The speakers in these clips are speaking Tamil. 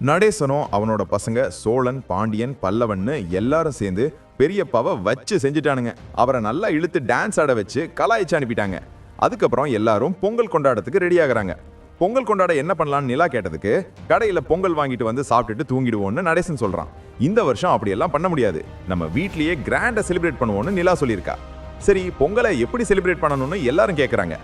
நடேசனும் அவனோட பசங்க சோழன், பாண்டியன், பல்லவன்னு எல்லாரும் சேர்ந்து பெரியப்பாவை வச்சு செஞ்சுட்டானுங்க. அவரை நல்லா இழுத்து டான்ஸ் ஆட வச்சு கலாய்ச்சி அனுப்பிட்டாங்க. அதுக்கப்புறம் எல்லாரும் பொங்கல் கொண்டாடத்துக்கு ரெடி ஆகுறாங்க. பொங்கல் கொண்டாட என்ன பண்ணலாம்னு நிலா கேட்டதுக்கு, கடையில பொங்கல் வாங்கிட்டு வந்து சாப்பிட்டுட்டு தூங்கிடுவோம்னு நடேசன் சொல்றான். இந்த வருஷம் அப்படியெல்லாம் பண்ண முடியாது, நம்ம வீட்லயே கிராண்டா செலிப்ரேட் பண்ணுவோம்னு நிலா சொல்லியிருக்கா. சரி, பொங்கலை எப்படி செலிப்ரேட் பண்ணணும்னு எல்லாரும் கேட்கறாங்க.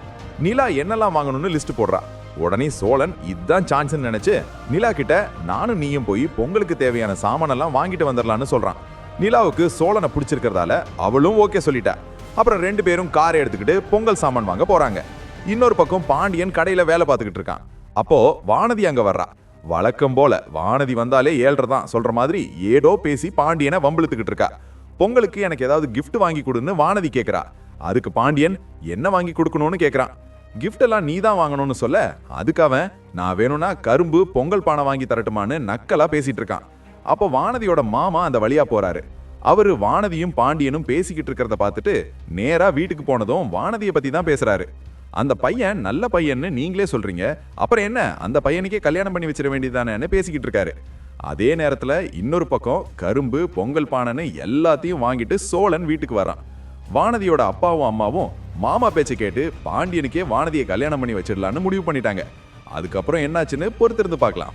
நிலா என்னெல்லாம் வாங்கணும்னு லிஸ்ட் போடுறா. உடனே சோழன் இதுதான் சான்ஸ் நினைச்சு நிலா கிட்ட நானும் நீயும் போய் பொங்கலுக்கு தேவையான சாமானெல்லாம் வாங்கிட்டு வந்துடலாம்னு சொல்றான். நிலாவுக்கு சோழனை பிடிச்சிருக்கிறதால அவளும் ஓகே சொல்லிட்டா. அப்புறம் 2 பேரும் காரை எடுத்துக்கிட்டு பொங்கல் சாமான் வாங்க போறாங்க. இன்னொரு பக்கம் பாண்டியன் கடையில வேலை பார்த்துக்கிட்டு இருக்கான். அப்போ வானதி அங்க வர்றா. வழக்கம் போல வானதி வந்தாலே 7:30 தான் சொல்ற மாதிரி ஏதோ பேசி பாண்டியனை வம்பிழுத்துக்கிட்டு இருக்கா. பொங்கலுக்கு எனக்கு ஏதாவது கிஃப்ட் வாங்கி கொடுன்னு வானதி கேட்கிறா. அதுக்கு பாண்டியன் என்ன வாங்கி கொடுக்கணும்னு கேட்கறான். கிஃப்ட் எல்லாம் நீ தான் வாங்கணும்னு சொல்ல, அதுக்கு அவன் நான் வேணும்னா கரும்பு பொங்கல் பானை வாங்கி தரட்டுமான்னு நக்கலா பேசிட்டு இருக்கான். அப்போ வானதியோட மாமா அந்த வழியா போறாரு. அவரு வானதியும் பாண்டியனும் பேசிக்கிட்டு இருக்கிறத பார்த்துட்டு நேரா வீட்டுக்கு போனதும் வானதியை பத்தி தான் பேசுறாரு. அந்த பையன் நல்ல பையன்னு நீங்களே சொல்றீங்க, அப்புறம் என்ன அந்த பையனுக்கே கல்யாணம் பண்ணி வச்சிட வேண்டியதானேன்னு பேசிக்கிட்டு இருக்காரு. அதே நேரத்துல இன்னொரு பக்கம் கரும்பு பொங்கல் பானைன்னு எல்லாத்தையும் வாங்கிட்டு சோழன் வீட்டுக்கு வரான். வானதியோட அப்பாவும் அம்மாவும் மாமா பேச்சை கேட்டு பாண்டியனுக்கே வானதியை கல்யாணம் பண்ணி வச்சிடலான்னு முடிவு பண்ணிட்டாங்க. அதுக்கப்புறம் என்னாச்சுன்னு பொறுத்திருந்து பார்க்கலாம்.